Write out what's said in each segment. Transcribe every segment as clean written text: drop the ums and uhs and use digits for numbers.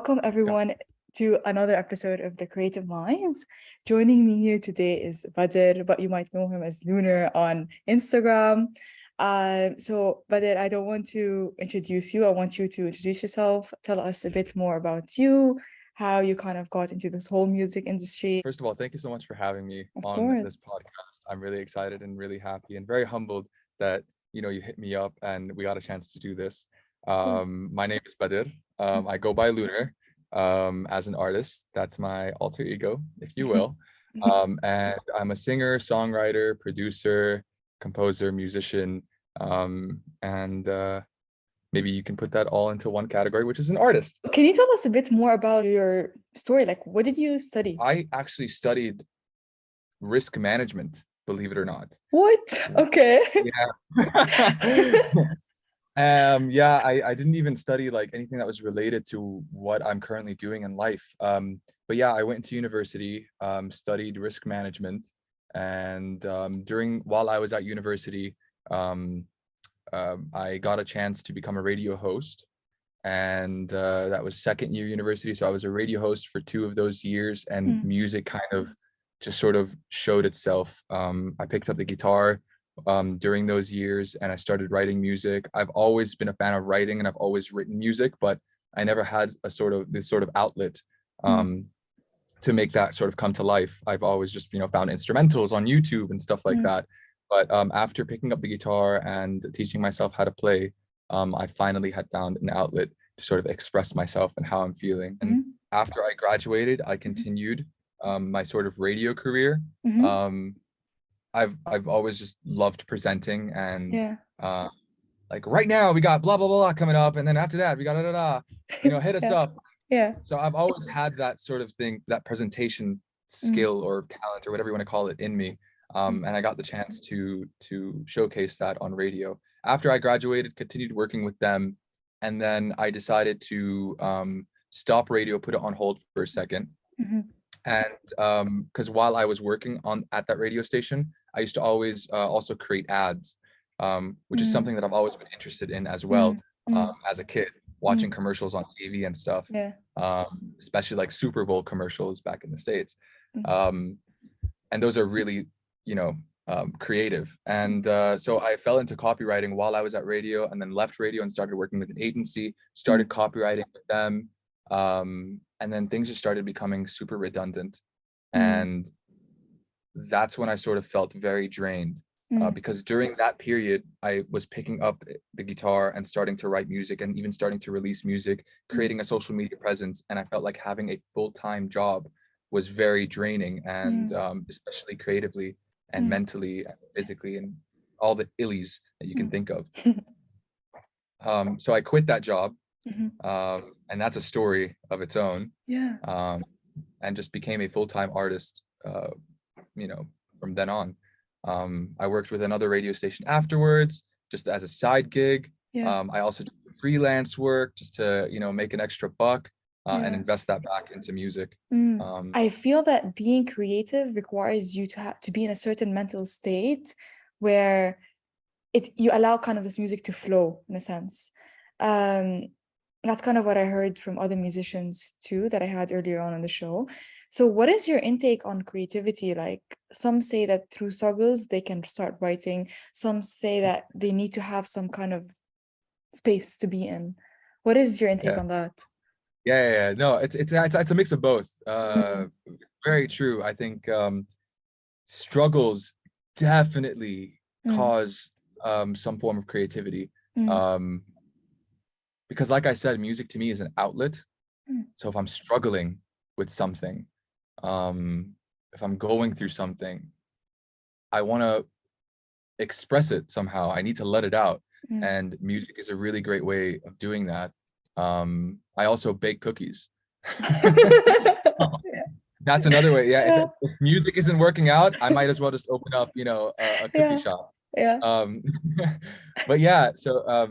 welcome everyone to another episode of The Creative Minds. Joining me here today is Badr, but you might know him as llunr on Instagram. So Badr, I don't want to introduce you. I want you to introduce yourself. Tell us a bit more about you, how you kind of got into this whole music industry. First of all, thank you so much for having me Of on course. this podcast. I'm really excited and really happy and very humbled that you hit me up and we got a chance to do this. Of course. My name is Badr. I go by llunr as an artist. That's my alter ego, if you will. And I'm a singer, songwriter, producer, composer, musician, and maybe you can put that all into one category, which is an artist. Can you tell us a bit more about your story? Like, what did you study? I actually studied risk management, believe it or not. What? Okay. Yeah. I didn't even study like anything that was related to what I'm currently doing in life. But yeah, I went to university, studied risk management, and while I was at university, I got a chance to become a radio host, and that was second year university. So I was a radio host for 2 of those years, and music kind of just sort of showed itself. I picked up the guitar during those years, and I started writing music. I've always been a fan of writing, and I've always written music, but I never had this sort of outlet to make that sort of come to life. I've always just found instrumentals on YouTube and stuff like that. But after picking up the guitar and teaching myself how to play, I finally had found an outlet to sort of express myself and how I'm feeling. And after I graduated, I continued my sort of radio career. I've always just loved presenting, and like right now we got blah blah blah coming up, and then after that we got da da da, hit us up. So I've always had that sort of thing, that presentation skill or talent or whatever you want to call it in me. And I got the chance to showcase that on radio. After I graduated, continued working with them, and then I decided to stop radio, put it on hold for a second. And because while I was working at that radio station, I used to always also create ads, which is something that I've always been interested in as well. As a kid, watching commercials on TV and stuff, especially like Super Bowl commercials back in the States. And those are really creative. And so I fell into copywriting while I was at radio, and then left radio and started working with an agency, started copywriting with them. And then things just started becoming super redundant. And that's when I sort of felt very drained, because during that period, I was picking up the guitar and starting to write music, and even starting to release music, creating a social media presence. And I felt like having a full-time job was very draining, and especially creatively and mentally and physically and all the illies that you can think of. So I quit that job, and that's a story of its own. And just became a full-time artist, from then on. I worked with another radio station afterwards, just as a side gig. I also did freelance work just to, make an extra buck. And invest that back into music. I feel that being creative requires you to be in a certain mental state where you allow kind of this music to flow, in a sense. That's kind of what I heard from other musicians too, that I had earlier on the show. So what is your intake on creativity? Like, some say that through struggles they can start writing. Some say that they need to have some kind of space to be in. What is your intake on that? Yeah. No, it's a mix of both. Very true. I think struggles definitely cause some form of creativity. Because like I said, music to me is an outlet. So if I'm struggling with something, if I'm going through something, I want to express it somehow. I need to let it out. And music is a really great way of doing that. I also bake cookies. That's another way. If music isn't working out, I might as well just open up, a cookie shop. But yeah, so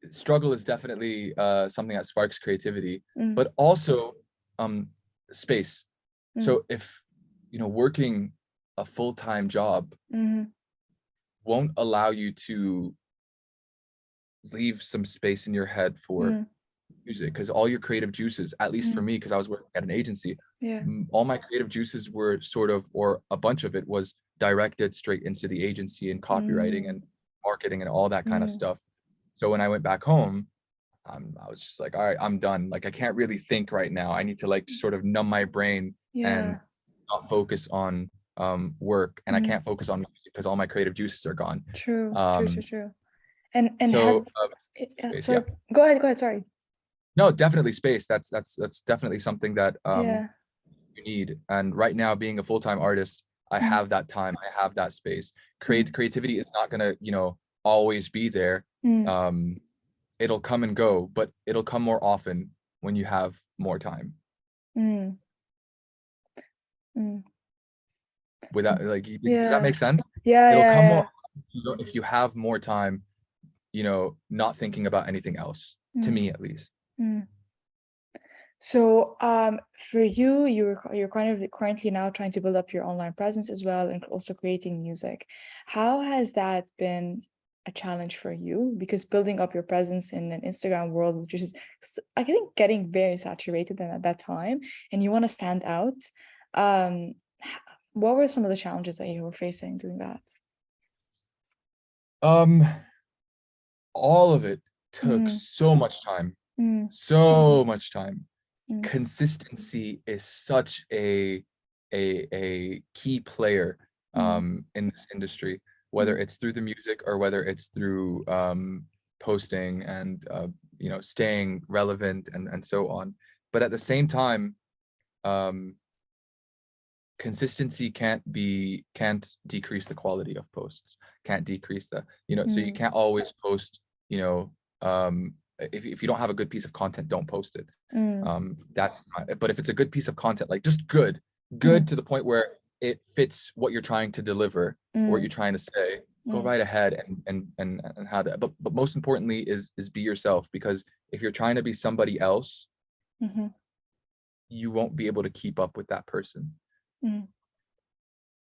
struggle is definitely something that sparks creativity, but also space. So if working a full-time job won't allow you to leave some space in your head for music, because all your creative juices, at least for me, because I was working at an agency, all my creative juices were sort of, or a bunch of it was directed straight into the agency and copywriting and marketing and all that kind of stuff. So when I went back home, I was just like, all right, I'm done. Like, I can't really think right now. I need to like just sort of numb my brain and not focus on work, and I can't focus on music because all my creative juices are gone. True. And so so go ahead, sorry. No, definitely space. That's definitely something that you need. And right now, being a full-time artist, I have that time, I have that space. Creativity is not gonna, you know, always be there. It'll come and go, but it'll come more often when you have more time. Without like, does that make sense? It'll come more if you have more time, you know, not thinking about anything else, to me at least. So for you, you're kind of currently now trying to build up your online presence as well, and also creating music. How has that been a challenge for you? Because building up your presence in an Instagram world, which is, I think, getting very saturated at that time, and you want to stand out. What were some of the challenges that you were facing doing that? All of it took so much time. So much time. Consistency is such a key player in this industry, whether it's through the music or whether it's through posting and you know, staying relevant and so on. But at the same time, consistency can't decrease the quality of posts, can't decrease the, you know, so you can't always post, you know, if you don't have a good piece of content, don't post it. That's not, but if it's a good piece of content, like just good to the point where it fits what you're trying to deliver, what you're trying to say, go right ahead and have that. But most importantly is be yourself, because if you're trying to be somebody else, you won't be able to keep up with that person.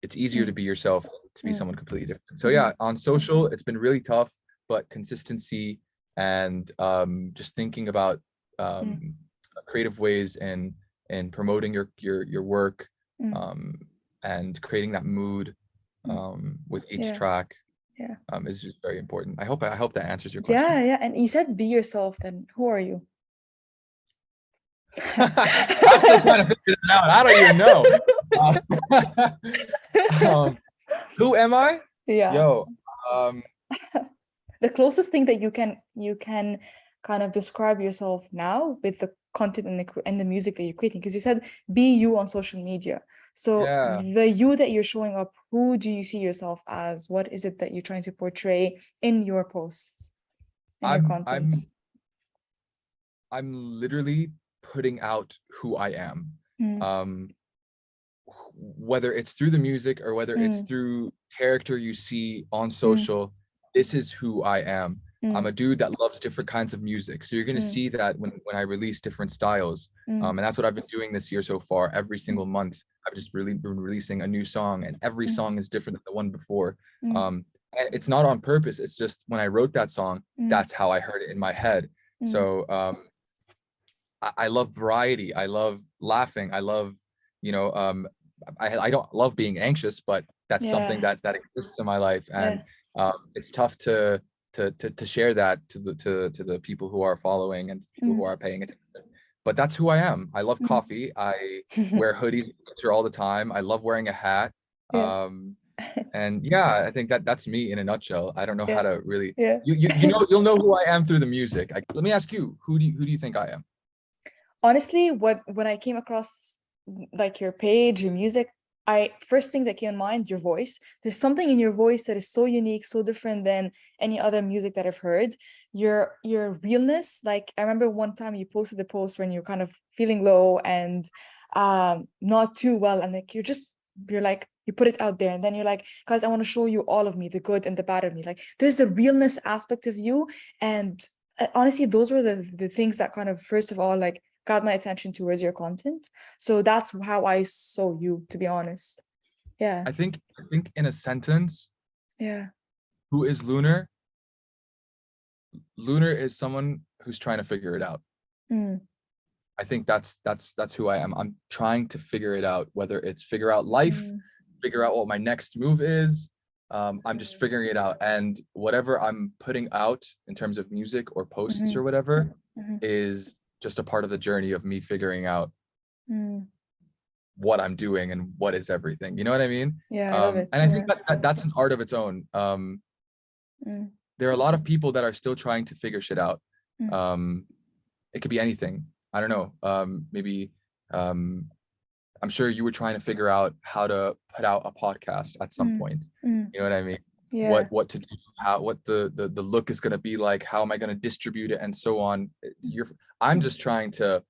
It's easier to be yourself than to be someone completely different. So yeah, on social, it's been really tough, but consistency and just thinking about creative ways and promoting your work and creating that mood with each track is just very important. I hope that answers your question. Yeah. And you said be yourself, then who are you? I'm still trying to figure it out. I don't even know. Who am I? Yo, the closest thing that you can kind of describe yourself now with the content and the music that you're creating, because you said be you on social media. So the you that you're showing up, who do you see yourself as? What is it that you're trying to portray in your posts, in your content? I'm literally putting out who I am. Whether it's through the music or whether it's through character you see on social, this is who I am. I'm a dude that loves different kinds of music. So you're going to see that when I release different styles. And that's what I've been doing this year so far. Every single month, I've just really been releasing a new song, and every song is different than the one before. And it's not on purpose. It's just when I wrote that song, that's how I heard it in my head. So I love variety. I love laughing. I love, you know, I don't love being anxious, but that's something that exists in my life. And it's tough to share that to the people who are following and people who are paying attention. But that's who I am. I love coffee. I wear hoodies all the time. I love wearing a hat. And yeah, I think that's me in a nutshell. I don't know how to really you'll know who I am through the music. Let me ask you, who do you think I am? Honestly, when I came across like your page, your music, first thing that came in mind, your voice. There's something in your voice that is so unique, so different than any other music that I've heard. Your realness. Like, I remember one time you posted a post when you're kind of feeling low and not too well, and like you're like, you put it out there, and then you're like, guys, I want to show you all of me, the good and the bad of me. Like, there's the realness aspect of you. And honestly, those were the things that kind of, first of all, like, got my attention towards your content. So that's how I saw you, to be honest. I think in a sentence, who is llunr? llunr is someone who's trying to figure it out. I think that's who I am. I'm trying to figure it out, whether it's figure out life, figure out what my next move is. I'm just figuring it out, and whatever I'm putting out in terms of music or posts or whatever is just a part of the journey of me figuring out what I'm doing and what is everything. You know what I mean? Yeah, I love it. And I think that's an art of its own. There are a lot of people that are still trying to figure shit out. It could be anything. I don't know. Maybe I'm sure you were trying to figure out how to put out a podcast at some point. You know what I mean? Yeah. What to do, what the look is going to be like, how am I going to distribute it, and so on. I'm just trying to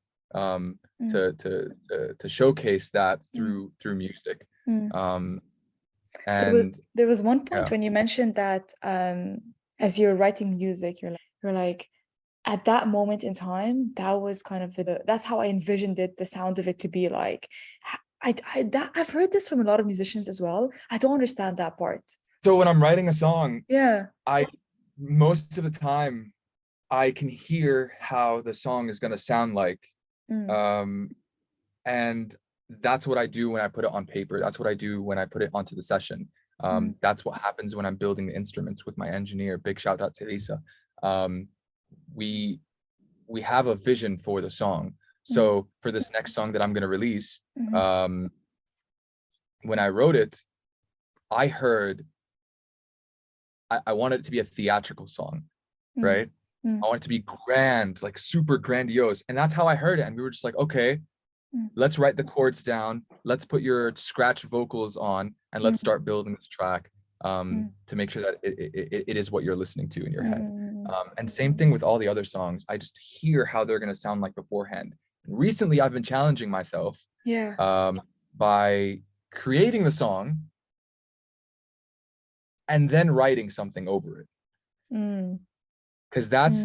showcase that through music. And there was one point when you mentioned that as you're writing music, you're like at that moment in time, that was kind of that's how I envisioned it, the sound of it to be like. I've heard this from a lot of musicians as well. I don't understand that part. So when I'm writing a song, yeah, most of the time I can hear how the song is going to sound like. And that's what I do when I put it on paper. That's what I do when I put it onto the session. That's what happens when I'm building the instruments with my engineer. Big shout out to Lisa. We have a vision for the song. So for this next song that I'm going to release, when I wrote it, I heard I wanted it to be a theatrical song, right? I want it to be grand, like super grandiose. And that's how I heard it. And we were just like, okay, let's write the chords down. Let's put your scratch vocals on and let's start building this track to make sure that it is what you're listening to in your head. And same thing with all the other songs. I just hear how they're going to sound like beforehand. Recently, I've been challenging myself by creating the song and then writing something over it. Because that's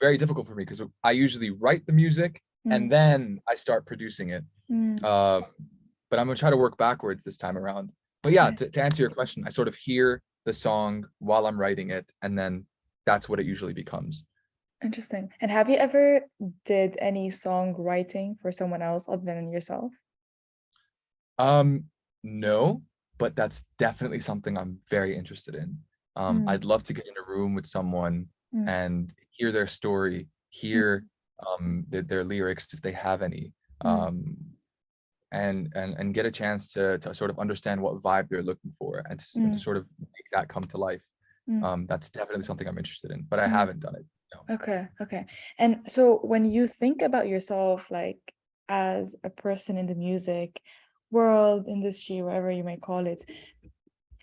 very difficult for me, because I usually write the music and then I start producing it. But I'm gonna try to work backwards this time around. But yeah, to answer your question, I sort of hear the song while I'm writing it, and then that's what it usually becomes. Interesting. And have you ever did any songwriting for someone else other than yourself? No, but that's definitely something I'm very interested in. I'd love to get in a room with someone and hear their story, hear their lyrics if they have any, and get a chance to sort of understand what vibe they're looking for, and to sort of make that come to life. That's definitely something I'm interested in, but I haven't done it. No. Okay. And so when you think about yourself, like as a person in the music world, industry, whatever you may call it,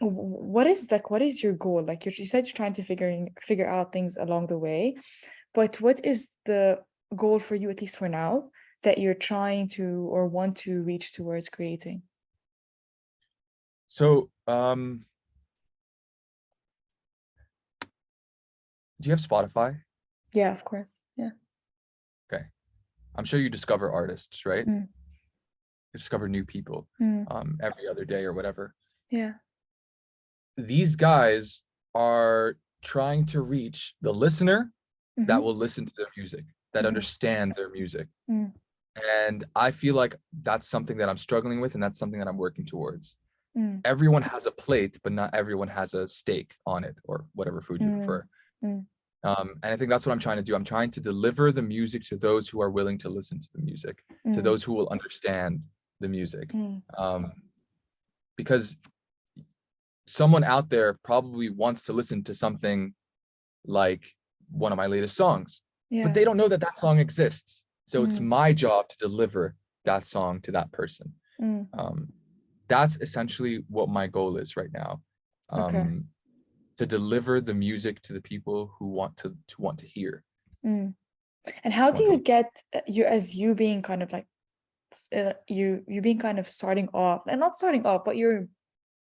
what is your goal? Like you said, you're trying to figure out things along the way, but what is the goal for you, at least for now, that you're trying to or want to reach towards creating? So do you have Spotify? Yeah, of course. Yeah. Okay. I'm sure you discover artists, right? You discover new people every other day or whatever. Yeah. These guys are trying to reach the listener that will listen to their music, that understand their music. And I feel like that's something that I'm struggling with, and that's something that I'm working towards. Everyone has a plate, but not everyone has a steak on it, or whatever food you prefer. And I think that's what I'm trying to do. I'm trying to deliver the music to those who are willing to listen to the music, to those who will understand the music. Because someone out there probably wants to listen to something like one of my latest songs, but they don't know that that song exists. So it's my job to deliver that song to that person. That's essentially what my goal is right now. To deliver the music to the people who want to hear. And how do you get you being kind of like you being kind of starting off, and not starting off, but you're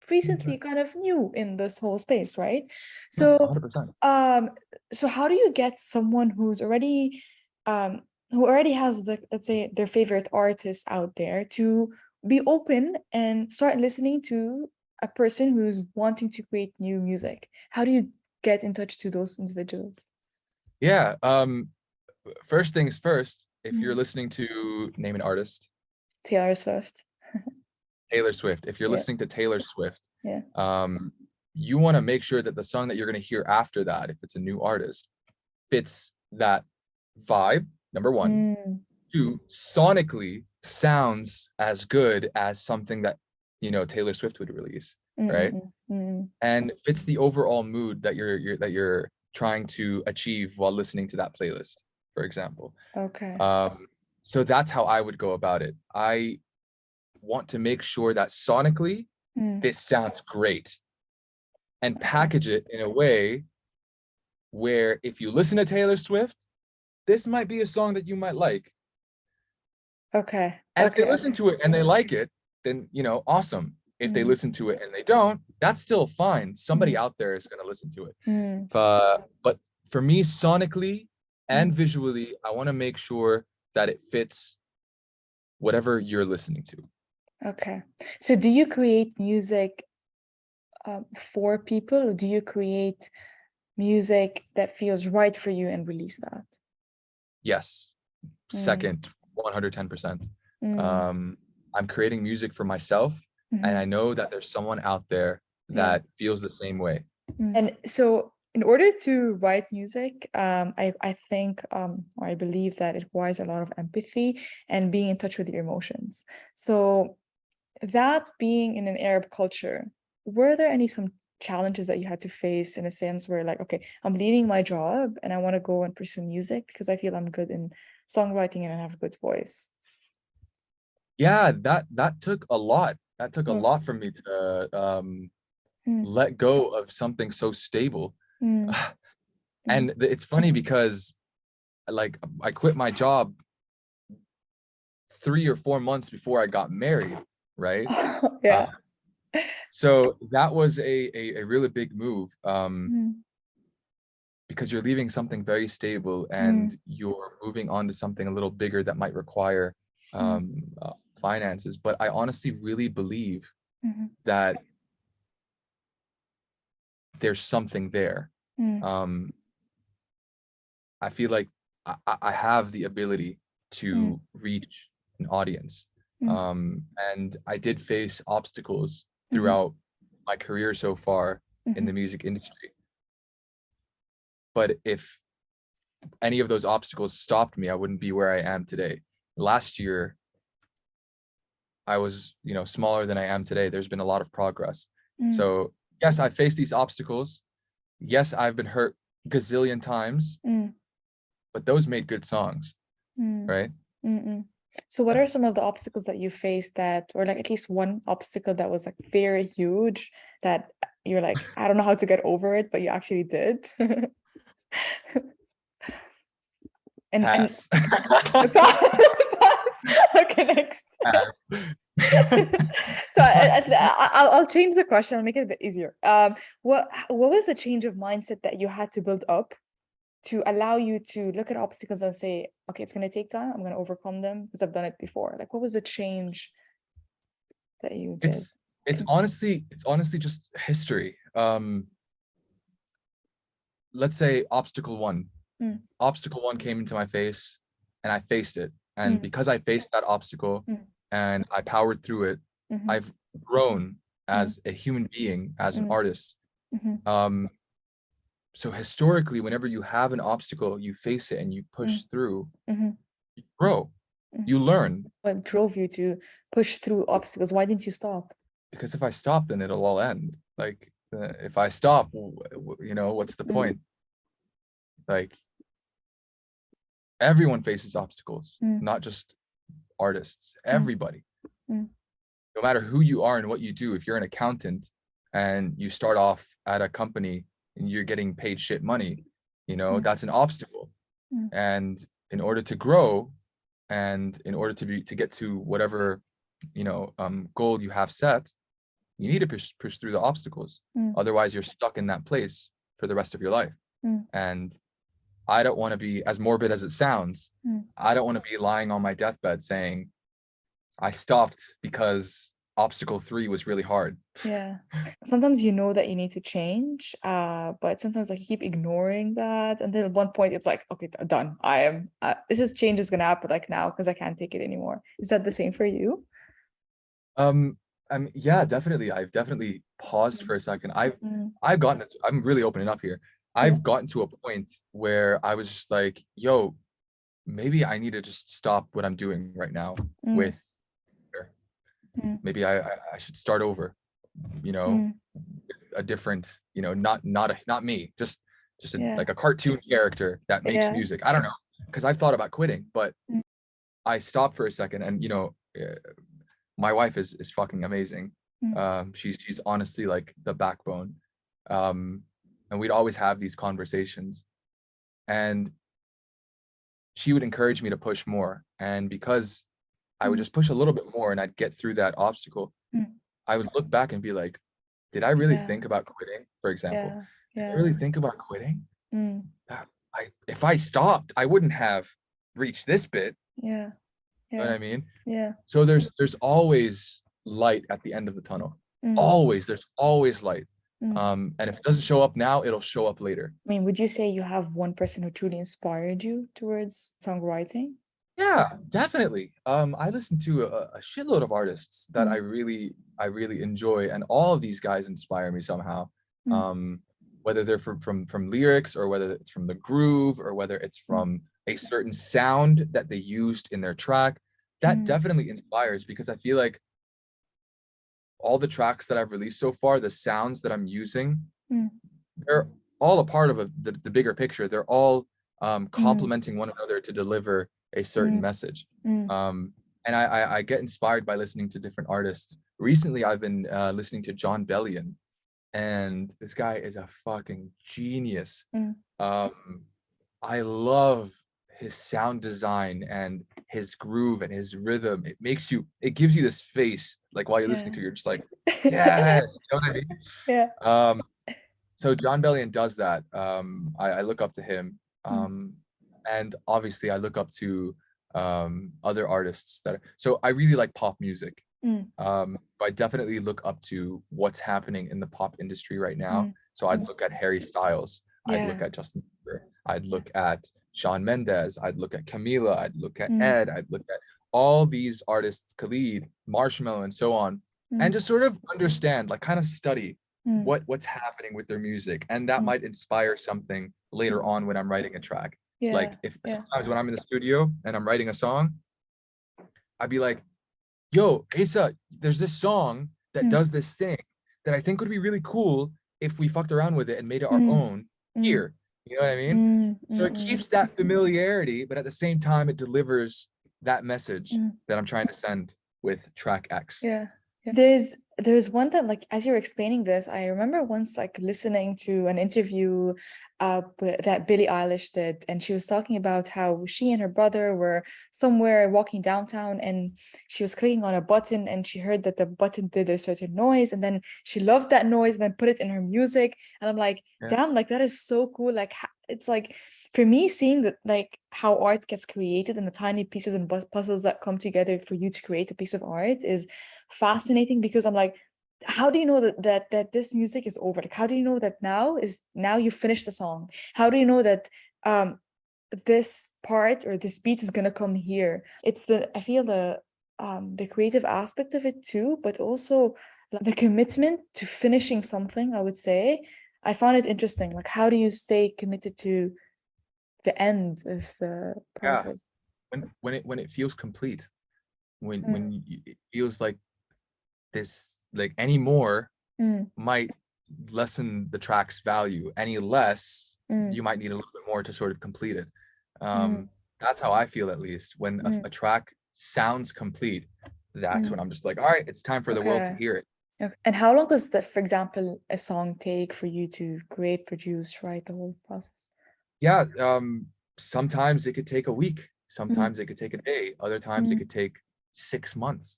recently kind of new in this whole space, right? So 100%. So how do you get someone who's already who already has let's say their favorite artist out there to be open and start listening to a person who's wanting to create new music? How do you get in touch to those individuals? Yeah, first things first, if you're listening to, name an artist. Taylor Swift. Taylor Swift. If you're listening to Taylor Swift, yeah, you want to make sure that the song that you're going to hear after that, if it's a new artist, fits that vibe, number one. Two, sonically sounds as good as something that, you know, Taylor Swift would release, right? And fits the overall mood that you're trying to achieve while listening to that playlist, for example. Okay. So that's how I would go about it. I want to make sure that sonically this sounds great, and package it in a way where if you listen to Taylor Swift, this might be a song that you might like. Okay. And if they listen to it and they like it, then, you know, awesome. If they listen to it and they don't, that's still fine. Somebody out there is going to listen to it. But for me, sonically and visually, I want to make sure that it fits whatever you're listening to. Okay. So do you create music for people, or do you create music that feels right for you and release that? Yes. Second, 110%. I'm creating music for myself, and I know that there's someone out there that feels the same way. And so in order to write music, I think, or I believe that it requires a lot of empathy and being in touch with your emotions. So that being in an Arab culture, were there some challenges that you had to face, in a sense where, like, okay, I'm leaving my job and I want to go and pursue music because I feel I'm good in songwriting and I have a good voice? Yeah, that took a lot. That took a lot for me to let go of something so stable. And it's funny because, like, I quit my job 3 or 4 months before I got married, right? Yeah. So that was a really big move, because you're leaving something very stable and you're moving on to something a little bigger that might require finances. But I honestly really believe that there's something there. I feel like I have the ability to reach an audience. And I did face obstacles throughout my career so far in the music industry. But if any of those obstacles stopped me, I wouldn't be where I am today. Last year, I was, you know, smaller than I am today. There's been a lot of progress. So yes, I faced these obstacles. Yes, I've been hurt gazillion times, but those made good songs, right? So what are some of the obstacles that you faced that, or like at least one obstacle that was like very huge that you're like, I don't know how to get over it, but you actually did? Pass. Okay, next. So I'll change the question. I'll make it a bit easier. What was the change of mindset that you had to build up to allow you to look at obstacles and say, okay, it's going to take time, I'm going to overcome them because I've done it before? Like, what was the change that you did? It's honestly just history. Let's say obstacle one. Obstacle one came into my face and I faced it. And because I faced that obstacle and I powered through it, I've grown as a human being, as an artist. So historically, whenever you have an obstacle, you face it and you push through, you grow, you learn. What drove you to push through obstacles? Why didn't you stop? Because if I stop, then it'll all end. Like, if I stop, you know, what's the point? Like, everyone faces obstacles, not just artists, everybody. No matter who you are and what you do, if you're an accountant and you start off at a company and you're getting paid shit money, you know, that's an obstacle. And in order to grow and in order to get to whatever, you know, goal you have set, you need to push through the obstacles. Otherwise, you're stuck in that place for the rest of your life. And I don't want to be, as morbid as it sounds, I don't want to be lying on my deathbed saying, I stopped because obstacle 3 was really hard. Yeah. Sometimes you know that you need to change, but sometimes like you keep ignoring that, and then at one point it's like, okay, done. I am. Change is gonna happen like now because I can't take it anymore. Is that the same for you? Yeah, definitely. I've definitely paused for a second. Mm. I'm really opening up here. Yeah. I've gotten to a point where I was just like, yo, maybe I need to just stop what I'm doing right now with maybe I should start over, you know, a different, you know, not me, just like a cartoon character that makes music. I don't know, because I've thought about quitting, but I stopped for a second, and you know, my wife is fucking amazing. She's honestly like the backbone, and we'd always have these conversations, and she would encourage me to push more, and because I would just push a little bit more and I'd get through that obstacle, I would look back and be like, did I really think about quitting, for example? Did I really think about quitting? If I stopped, I wouldn't have reached this bit. Yeah. You know what I mean? Yeah. So there's always light at the end of the tunnel. There's always light. And if it doesn't show up now, it'll show up later. I mean, would you say you have one person who truly inspired you towards songwriting? Yeah, definitely. I listen to a shitload of artists that I really enjoy, and all of these guys inspire me somehow. Whether they're from lyrics, or whether it's from the groove, or whether it's from a certain sound that they used in their track, that definitely inspires, because I feel like all the tracks that I've released so far, the sounds that I'm using, they're all a part of the bigger picture. They're all complementing one another to deliver a certain message. And I get inspired by listening to different artists. Recently, I've been listening to Jon Bellion, and this guy is a fucking genius. I love his sound design and his groove and his rhythm. It gives you this face, like while you're listening to it, you're just like, yeah, you know what I mean? Yeah. So Jon Bellion does that. I look up to him. And obviously I look up to other artists so I really like pop music. I definitely look up to what's happening in the pop industry right now. So I'd look at Harry Styles, I'd look at Justin Bieber, I'd look at Shawn Mendes, I'd look at Camila, I'd look at Ed, I'd look at all these artists, Khalid, Marshmello, and so on, and just sort of understand, like kind of study what's happening with their music, and that might inspire something later on when I'm writing a track. Like if sometimes when I'm in the studio and I'm writing a song, I'd be like, yo, Asa, there's this song that does this thing that I think would be really cool if we fucked around with it and made it our own here. You know what I mean? So it keeps that familiarity, but at the same time, it delivers that message that I'm trying to send with track X. Yeah. There's one that, like, as you're explaining this, I remember once like listening to an interview that Billie Eilish did, and she was talking about how she and her brother were somewhere walking downtown, and she was clicking on a button, and she heard that the button did a certain noise, and then she loved that noise and then put it in her music. And I'm like, damn, like that is so cool. Like it's like, for me, seeing that, like how art gets created and the tiny pieces and puzzles that come together for you to create a piece of art is fascinating, because I'm like, how do you know that this music is over? Like, how do you know that now you finished the song? How do you know that this part or this beat is gonna come here? I feel the creative aspect of it too, but also the commitment to finishing something, I would say. I found it interesting. Like, how do you stay committed to the end of the process? When it feels complete, when it feels like this, like any more might lessen the track's value, any less you might need a little bit more to sort of complete it. That's how I feel, at least when a track sounds complete. That's when I'm just like, all right, it's time for the world to hear it. Okay. And how long does that, for example, a song take for you to create, produce, write, the whole process? Yeah, sometimes it could take a week, sometimes it could take a day, other times it could take 6 months.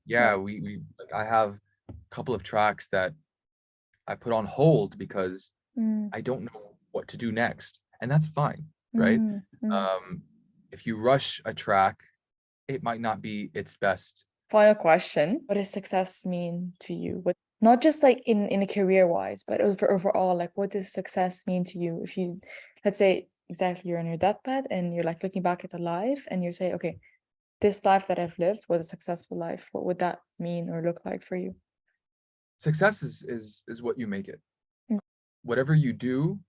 Yeah, I have a couple of tracks that I put on hold because I don't know what to do next, and that's fine, right? If you rush a track, it might not be its best final question. What does success mean to you? What, not just like in a career wise, but overall, like what does success mean to you? If you, let's say exactly, you're on your deathbed and you're like looking back at a life and you say, okay, this life that I've lived was a successful life. What would that mean or look like for you? Success is what you make it. Whatever you do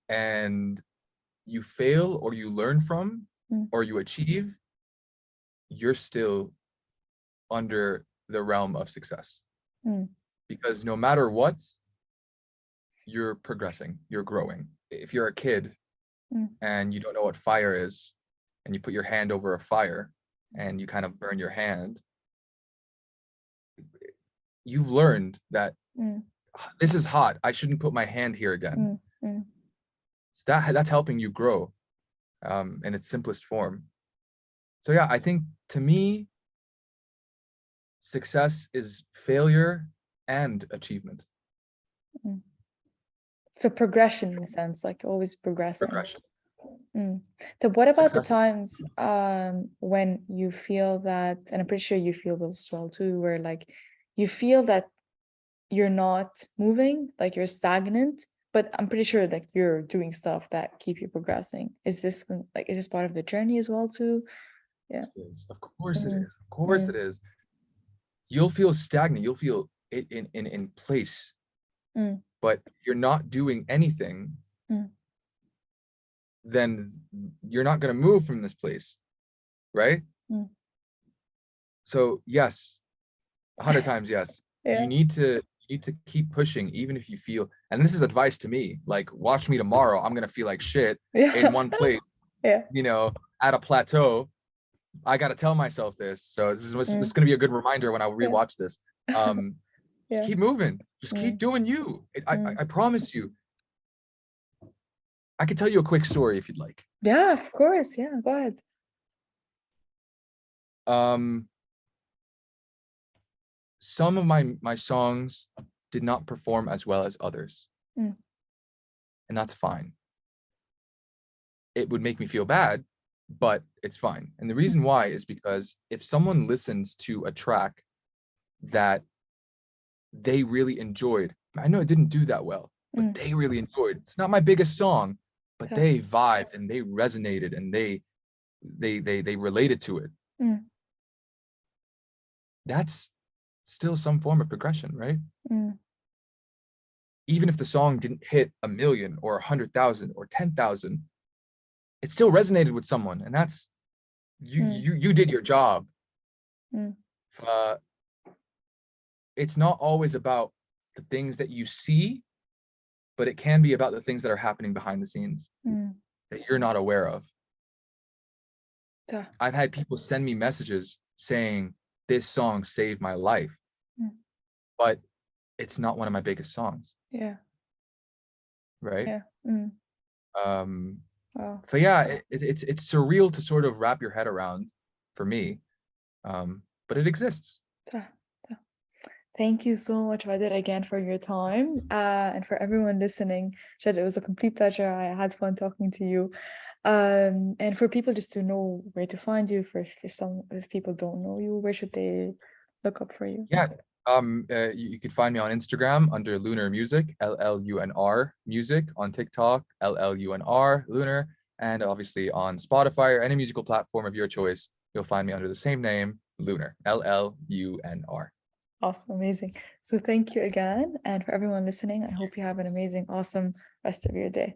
and you fail or you learn from or you achieve, you're still under the realm of success. Because no matter what, you're progressing, you're growing. If you're a kid and you don't know what fire is, and you put your hand over a fire and you kind of burn your hand, you've learned that this is hot, I shouldn't put my hand here again. So that's helping you grow in its simplest form. So yeah, I think to me, success is failure and achievement. So progression in a sense, like always progressing. So what about the times when you feel that, and I'm pretty sure you feel those as well too, where like you feel that you're not moving, like you're stagnant, but I'm pretty sure like you're doing stuff that keep you progressing. Is this part of the journey as well too? Yeah. Of course it is. Of course it is. You'll feel stagnant. You'll feel it in place, but you're not doing anything. Then you're not going to move from this place, right? So yes, 100 times yes. You need to keep pushing, even if you feel, and this is advice to me, like watch me tomorrow, I'm going to feel like shit in one place, you know, at a plateau. I got to tell myself this. So this is going to be a good reminder when I rewatch this. Just keep moving. Just keep doing you. I promise you. I could tell you a quick story if you'd like. Yeah, of course. Yeah, go ahead. Some of my songs did not perform as well as others. And that's fine. It would make me feel bad, but it's fine. And the reason why is because if someone listens to a track that they really enjoyed, I know it didn't do that well, but they really enjoyed. It's not my biggest song, but they vibed and they resonated and they related to it. That's still some form of progression, right? Even if the song didn't hit 1 million or 100,000 or 10,000, it still resonated with someone, and that's you did your job. It's not always about the things that you see, but it can be about the things that are happening behind the scenes that you're not aware of. I've had people send me messages saying this song saved my life, but it's not one of my biggest songs. Right. So yeah, it's surreal to sort of wrap your head around for me, but it exists. Thank you so much, Aida, again for your time, and for everyone listening. Shad, it was a complete pleasure. I had fun talking to you, and for people just to know where to find you, for if people don't know you, where should they look up for you? Yeah, you can find me on Instagram under llunr music, LLUNR music, on TikTok, LLUNR llunr, and obviously on Spotify or any musical platform of your choice, you'll find me under the same name, llunr, LLUNR. Awesome, amazing. So thank you again, and for everyone listening, I hope you have an amazing, awesome rest of your day.